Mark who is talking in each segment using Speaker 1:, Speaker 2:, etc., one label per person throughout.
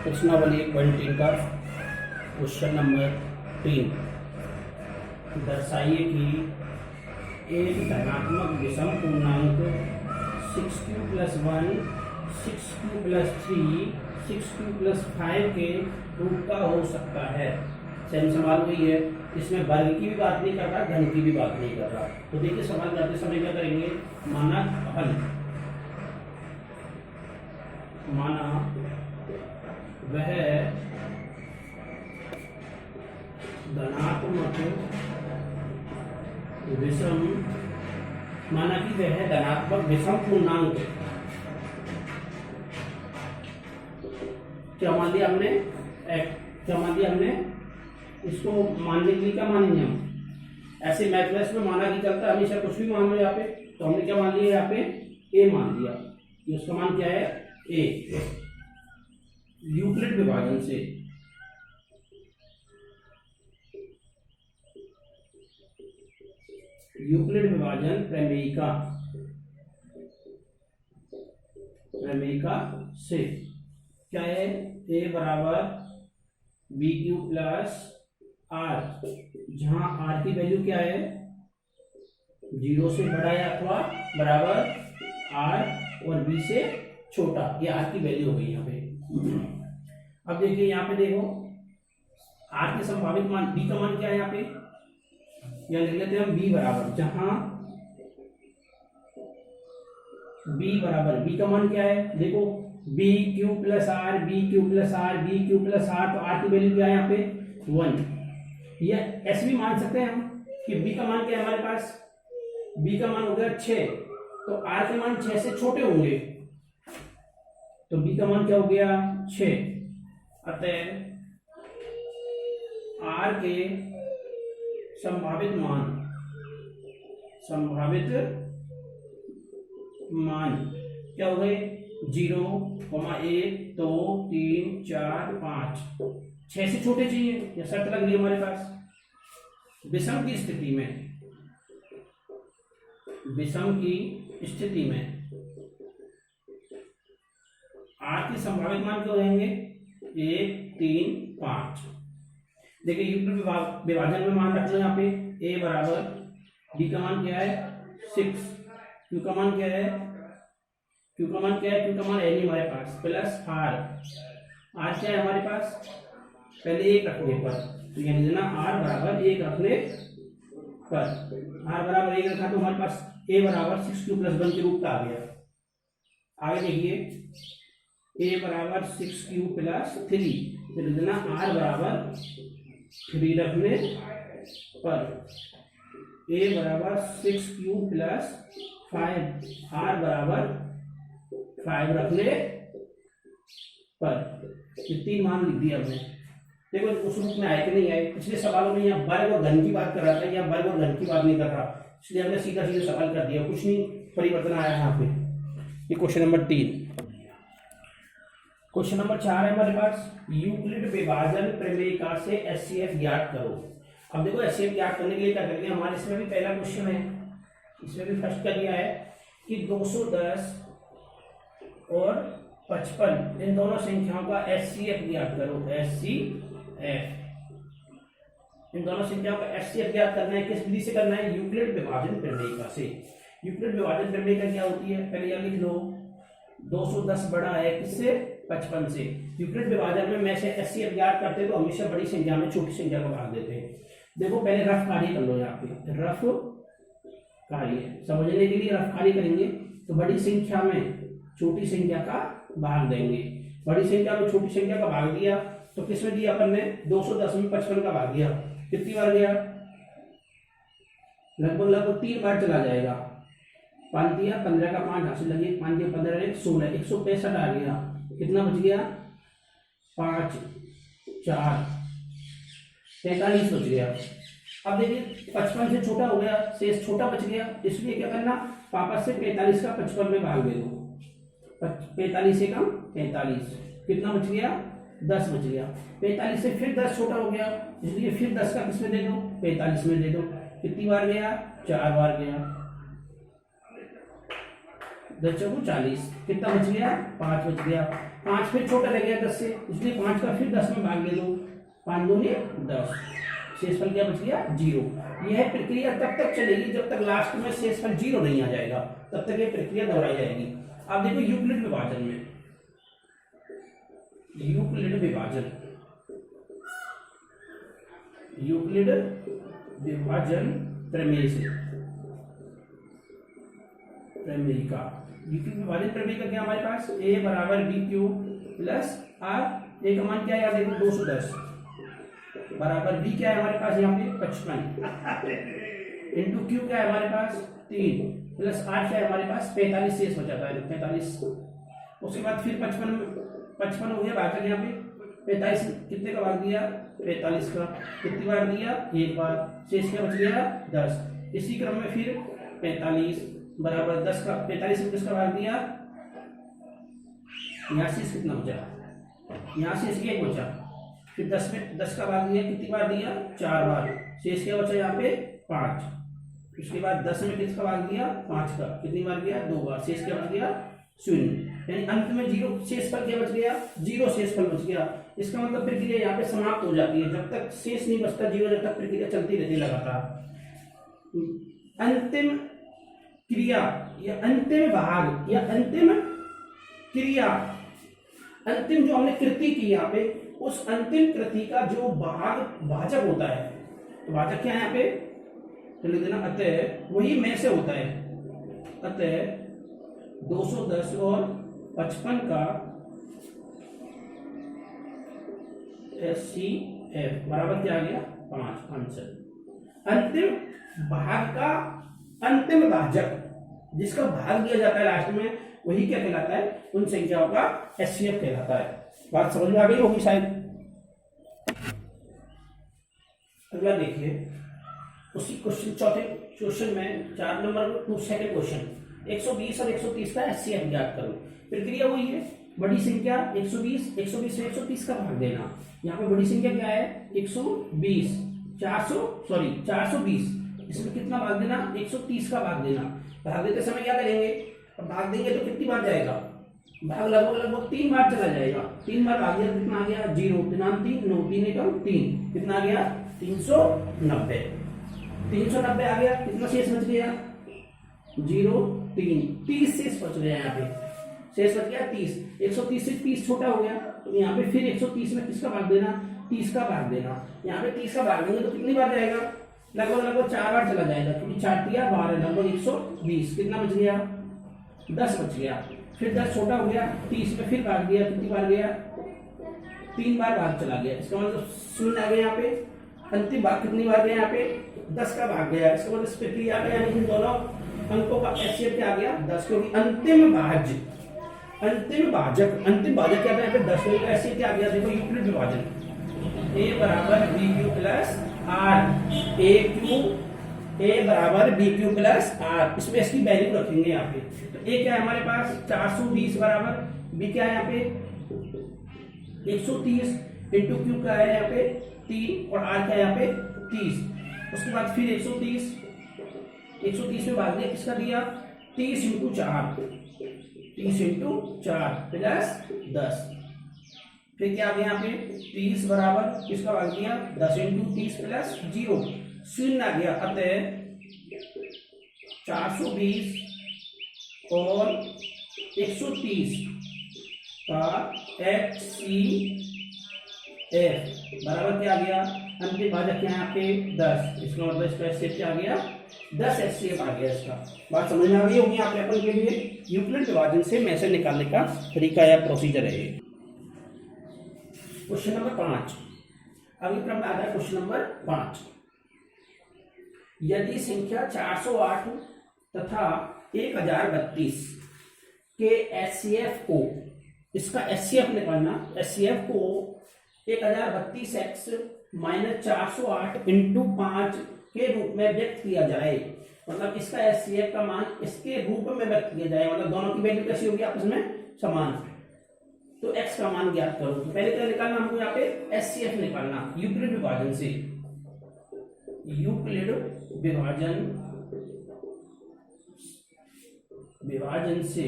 Speaker 1: प्रश्नावली क्वांटिटी का question number 3। दर्शाइए कि एक धनात्मक विषम पूर्णांक 6q + 1, 6q + 3, 6q + 5 के रूप का हो सकता है। सेम सवाल वही है, इसमें वर्ग की भी बात नहीं कर रहा, घन की भी बात नहीं कर रहा। तो देखिए सवाल करते समय क्या करेंगे, माना हल, माना वह धनात्मक विषम, माना कि वह धनात्मक विषम पूर्णांक, क्या मान दिया हमने, क्या मान दिया हमने, इसको मानने के लिए क्या मानेंगे हम, ऐसे मैथमेटिक्स में माना कि चलता है हमेशा, कुछ भी मान लो यहाँ पे, तो हमने क्या मान लिया यहाँ पे, ए मान लिया, उसका मान क्या है, ए। यूक्लिड विभाजन से यूक्लिड विभाजन प्रमेयिका से क्या है, ए बराबर BQ + R, जहां R की वैल्यू क्या है, 0 से बड़ा या अथवा बराबर R और B से छोटा, ये R की वैल्यू हो गई यहाँ पे। अब देखिए यहाँ पे देखो R के संभावित मान, B का मान क्या है यहाँ पे, या लिख लेते हैं हम B बराबर, जहां B बराबर, B का मान क्या है, देखो BQ + R, BQ + R, BQ + R, तो R की वैल्यू क्या है यहाँ पे 1। या ऐसे भी मान सकते हैं हम कि B का मान क्या है हमारे पास, B का मान हो गया 6, तो R के मान 6 से छोटे होंगे, तो B का मान क्या हो गया 6। अतः R के संभावित मान क्या हो गए, 0, 1, 2, 3, 4, 5, 6 से छोटे चाहिए, या शर्त लग रही है हमारे पास। विषम की स्थिति में R के संभावित मान क्या हो जाएंगे, 1, 3, 5। देखिए यूक्लिड विभाजन में मान रख लो यहाँ पे, a बराबर, b का मान क्या है 6, q का मान क्या है, q का मान है नहीं हमारे पास, प्लस r क्या है हमारे पास, पहले 1 रखने पर, तो यानी देना r बराबर 1 रखने पर, r बराबर 1 रखा तो हमारे पास a बराबर 6q + 1 के रूप का आ गया। आगे देखिए a बराबर 6q + 3, फिर देना r बराबर 3 रखने पर, a बराबर 6q + 5, r बराबर 5 रखने पर, ये 3 मान लिख दिया हमने। देखो उस रूप में आए कि नहीं आए, पिछले सवालों में यहाँ वर्ग और घन की बात कर रहा था, यहाँ वर्ग और घन की बात नहीं कर रहा, इसलिए हमने सीधा सीधा सवाल कर दिया, कुछ नहीं परिवर्तन आया यहाँ पे। ये क्वेश्चन नंबर 3। क्वेश्चन नंबर 4 है हमारे पास, यूक्लिड विभाजन प्रमेयिका से HCF ज्ञात करो। अब देखो HCF ज्ञात करने के लिए क्या करेंगे, हमारे इसमें भी पहला क्वेश्चन है, इसमें भी फर्स्ट कर दिया है कि 210 और 55 इन दोनों संख्याओं का HCF ज्ञात करो। HCF, इन दोनों संख्याओं का HCF ज्ञात करना है, किस विधि से करना है, यूक्लिड विभाजन प्रमेयिका से। यूक्लिड विभाजन प्रमेयिका क्या होती है, पहले यह लिख लो, 210 बड़ा है किससे, 55 से। यूक्लिड विभाजन में से HCF ज्ञात करते हैं तो हमेशा बड़ी संख्या में छोटी संख्या को भाग देते हैं। देखो पहले रफ कार्य कर लो, यहाँ पे रफ कार्य समझने के लिए रफ कार्य करेंगे, तो बड़ी संख्या में छोटी संख्या का भाग देंगे। बड़ी संख्या में छोटी संख्या का भाग दिया तो किसमें दिया अपन ने, 210 में 55 का भाग दिया, कितनी बार गया, लगभग 3 बार चला जाएगा। 5 दिया, 15 का 5 हासिल लगे, 5 दिया 15, 16, 165 आ गया, कितना बच गया, 5, 4, 43 बच गया। अब देखिए 55 से छोटा हो गया, शेष छोटा बच गया, इसलिए क्या करना, वापस से 45 का 55 में भाग दे दो, 45 से कम 45, कितना बच गया, 10 बच गया। 45 से फिर 10 छोटा हो गया, इसलिए फिर 10 का किसमें दे दो, 45 में दे दो, कितनी बार गया, 4 बार गया। 10 चौको 40, कितना बच गया 5 बच गया। 5 फिर छोटा रह गया 10 से, इसलिए 5 का फिर 10 में भाग दे दो, 5 दूनी 10, शेषफल क्या बच गया 0। यह प्रक्रिया तब तक चलेगी जब तक लास्ट में शेषफल 0 नहीं आ जाएगा, तब तक यह प्रक्रिया दोहराई जाएगी। अब देखो यूक्लिड विभाजन में, यूक्लिड विभाजन, यूक्लिड विभाजन प्रमेय से, प्रमेय का यूक्लिड विभाजन प्रमेय का क्या हमारे पास a बराबर बी क्यू प्लस आर, ए का मान क्या है यार देखो 210 बराबर बी क्या है हमारे पास यहाँ पे 55 इंटू क्यू क्या है हमारे पास 3 प्लस आर क्या है हमारे पास 45 शेष हो जाता है 45। उसके बाद फिर 55 हो गया, बाकी यहाँ पे 45 कितने का भाग दिया 45 का, कितनी बार दिया एक बार, शेष क्या बच गया 10। इसी क्रम में फिर 45 बराबर 10 का 45 में किसका भाग दिया, यहाँ शेष कितना बचा, यहाँ शेष 1 बचा, फिर 10 में 10 का भाग दिया, कितनी बार दिया 4 बार, शेष क्या बचा यहाँ पे 5। उसके बाद 10 में किसका भाग दिया 5 का, कितनी बार दिया 2 बार, शेष क्या बच गया 0। यानी अंत में 0 शेषफल क्या बच गया 0 शेषफल बच गया। इसका मतलब प्रक्रिया यहाँ पे समाप्त हो जाती है, जब तक शेष नहीं बचता 0, जब तक प्रक्रिया चलती रहती लगातार। अंतिम क्रिया या अंतिम भाग या अंतिम क्रिया, अंतिम जो हमने कृति की यहाँ पे, उस अंतिम कृति का जो भाजक होता है, तो भाजक क्या है यहाँ पे तो लिख देना, अतः वही में से होता है, अतः 210 और 55 का HCF बराबर क्या आ गया 5 आंसर। अंतिम भाग का अंतिम भाजक जिसका भाग दिया जाता है लास्ट में, वही क्या कहलाता है, उन संख्याओं का HCF कहलाता है। बात समझ में आ गई होगी शायद। अगला देखिए उसी क्वेश्चन, चौथे क्वेश्चन में 4 नंबर सेकंड क्वेश्चन, 120 और 130 का HCF ज्ञात करो। प्रक्रिया वही है, बड़ी संख्या 120 से 130 का भाग देना। यहाँ पे बड़ी संख्या क्या है 120, 420, इसमें कितना भाग देना 130 का भाग देना। भाग देते समय क्या करेंगे, भाग देंगे तो कितनी बार जाएगा, भाग लगभग 3 बार चला जाएगा। 3 बार भाग दिया कितना आ गया 0, 3 9 3 3 कितना आ गया 390, 390 आ गया, कितना शेष बच गया 0 3, 30 शेष बच गया, यहाँ पे शेष बच गया 30। 130 से 30 छोटा हो गया, तो यहाँ पे फिर 130 में किसका भाग देना 30 का भाग देना। यहाँ पे 30 का भाग देंगे तो कितनी बार जाएगा, लगभग 4 बार चला जाएगा, क्योंकि 4 दिया 12, लगभग 120, कितना बच गया 10 बच गया। फिर 10 छोटा हो गया, 30 में फिर भाग दिया, कितनी बार गया 3 बार भाग चला गया, इसका मतलब 0 आ गया। यहाँ पे अंतिम भाग कितनी बार गया, यहाँ पे 10 का भाग गया, इसका मतलब इस प्रक्रिया गया, यानी दोनों अंकों का HCF क्या आ गया 10, क्योंकि अंतिम भाजक क्या था यहाँ पे 10, का HCF क्या आ गया, देखो यूक्लिड विभाजन A बराबर BQ प्लस R, A बराबर BQ प्लस R, इसमें इसकी वैल्यू रखेंगे यहाँ पे। तो A क्या है हमारे पास 420 बराबर B क्या है यहाँ पे 130 इंटू Q क्या है यहाँ पे 3 और R क्या है यहाँ पे 30। उसके बाद फिर 130 में भाग दिया, किसका दिया 30 इंटू 4 प्लस 10, फिर क्या आ गया यहाँ पे 30 बराबर किसका भाग दिया 10 इंटू 30 प्लस 0 आ गया। अतः 420 और 130 का HCF बराबर क्या आ गया, अंतिम भाजक क्या है यहाँ पे 10, इसका मतलब इसका HCF क्या आ गया 10 HCF आ गया। इसका बात समझ में आ गई होगी आप अपन के लिए। यूक्लिड विभाजन से मैसेज निकालने का तरीका या प्रोसीजर है। क्वेश्चन नंबर 5, अगले क्रम में आता है क्वेश्चन नंबर 5। यदि संख्या 408 तथा 1032 के HCF को, इसका HCF निकालना, HCF को 1032x माइनस 408 इंटू 5 के रूप में व्यक्त किया जाए, मतलब इसका HCF का मान इसके रूप में व्यक्त किया जाए, मतलब दोनों की वैल्यू कैसी होगी आपस में समान। तो x का मान ज्ञात करो। तो पहले क्या निकालना हमको, यहाँ पे HCF निकालना यूक्लिड विभाजन से। विभाजन से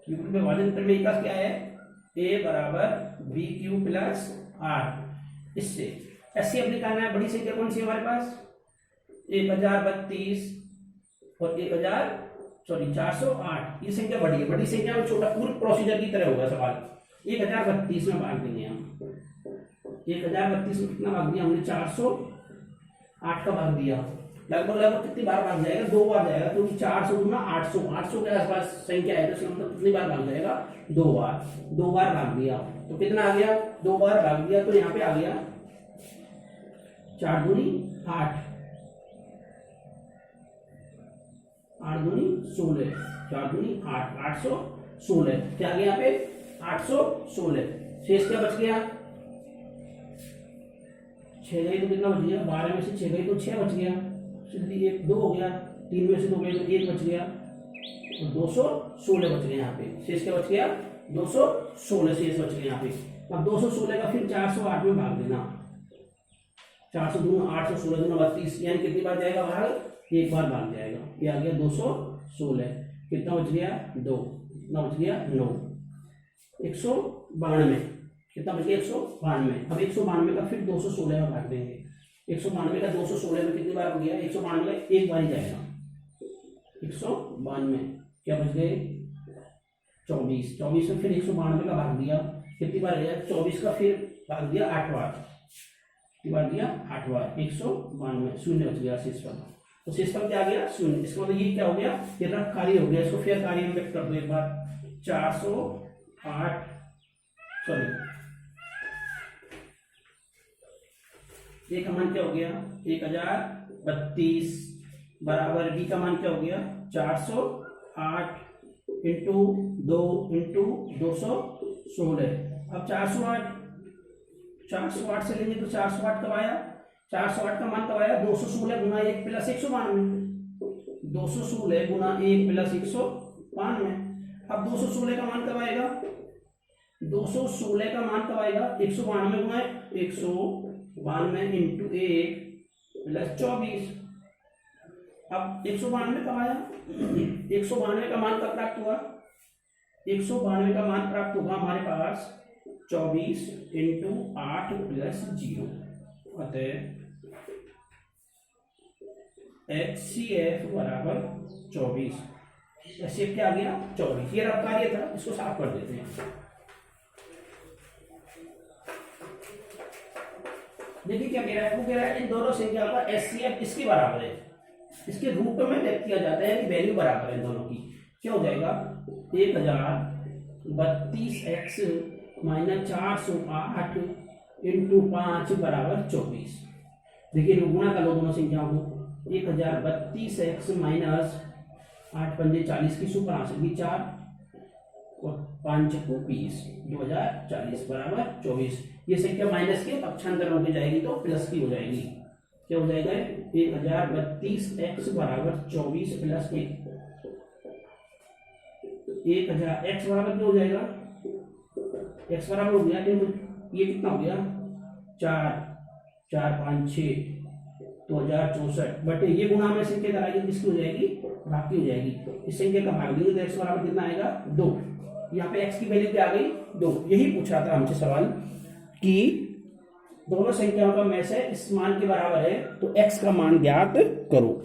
Speaker 1: युग्म विभाजन प्रमेय का क्या है, a बराबर बी क्यू प्लस आर। इससे एचसीएफ निकालना है। बड़ी संख्या कौन सी है हमारे पास, 1032 और 408। ये संख्या बड़ी है, बड़ी संख्या में छोटा, पूरी प्रोसीजर की तरह होगा सवाल। 1032 में भाग देंगे हम। 1032 में कितना भाग दिया हमने, 408 का भाग दिया। लगभग लगभग कितनी बार भाग जाएगा, 2 बार जाएगा, क्योंकि 400 गुना 800, 800 के आसपास संख्या है, तो इसका मतलब कितनी बार भाग जाएगा, 2 बार। 2 बार भाग दिया तो कितना आ गया, 2 बार भाग दिया तो यहाँ पे आ गया 4 दूनी 8, 8 दूनी 16, 4 दूनी 8, 816। क्या आ गया यहाँ पे, 816। शेष क्या बच गया, 6 गई तो कितना बच गया, 12 में से 6 गई तो 6 बच गया, सीधी 1 2 हो गया, 3 में से 2 गए तो 1 बच गया, तो 216 बच गए यहाँ पे। शेष क्या बच गया, 216 शेष बच गए यहाँ पे। अब 216 का फिर 408 में भाग देना, 400 दूना 816 दूना 32, यानी कितनी बार जाएगा भाग, 1 बार भाग जाएगा। ये आ गया 216। कितना बच गया, 2, कितना बच गया 9, 192। कितना बच गया, 192। अब 192 का फिर 216 में भाग देंगे। 192 का 216 में कितनी बार हो गया, 192 का 1 बार ही जाएगा। 192 क्या बच गए, 24। 24 में फिर 192 का भाग दिया, कितनी बार गया, 24 का फिर भाग दिया 8 बार, कितनी बार दिया, 8 बार। 192 शून्य बच गया शेष पर। तो शेष पर क्या आ गया, शून्य। इसका मतलब ये क्या हो गया, ये रफ कार्य हो गया। इसको फिर कार्य में व्यक्त कर दो एक बार, 408 सॉरी ए का मान क्या हो गया, 1032 बराबर बी का मान क्या हो गया, 408 इंटू 2 इंटू 216। अब 408 से लेंगे तो 408 कब आया, 408 का मान कब आया, 216 गुना 1 प्लस 192, 216 गुना 1 प्लस 192। अब 216 का मान कब आएगा, 216 का मान कब आएगा, 192 गुना 192 इंटू 1 प्लस 24। अब 192 कब आया, 192 का मान कब प्राप्त हुआ, 192 का मान प्राप्त होगा हमारे पास 24 इंटू 8 प्लस 0। अतः HCF बराबर 24। HCF क्या आ गया, 24। ये रफ कार्य था, इसको साफ कर देते हैं। देखिए क्या कह रहा है, वो कह रहा है इन दोनों संख्या का HCF इसके बराबर है, इसके रूप में व्यक्त किया जाता है, वैल्यू बराबर है दोनों की। क्या हो जाएगा, 1032x माइनस 408 इंटू 5 बराबर 24। देखिए गुणा कर लो दोनों संख्याओं को, 1032x माइनस 8 पंजे 40 की सुपर आ सकेगी 4 और 5 को 20, 2040 बराबर 24। ये संख्या माइनस के पक्षांतर होके जाएगी तो प्लस की हो जाएगी। क्या हो जाएगा, 1032x बराबर 24 प्लस 1, 1000 x बराबर क्या हो जाएगा, x बराबर हो गया, ये कितना हो गया, 4 4 5 6 2064 बटे ये गुणा में संख्या कराएगी किसकी हो जाएगी, भाग की हो जाएगी। इस संख्या का भाग देंगे तो x बराबर कितना आएगा, 2। यहाँ पे x की वैल्यू क्या आ गई, 2। यही पूछा था हमसे सवाल कि दोनों संख्याओं का में से इस मान के बराबर है तो x का मान ज्ञात करो।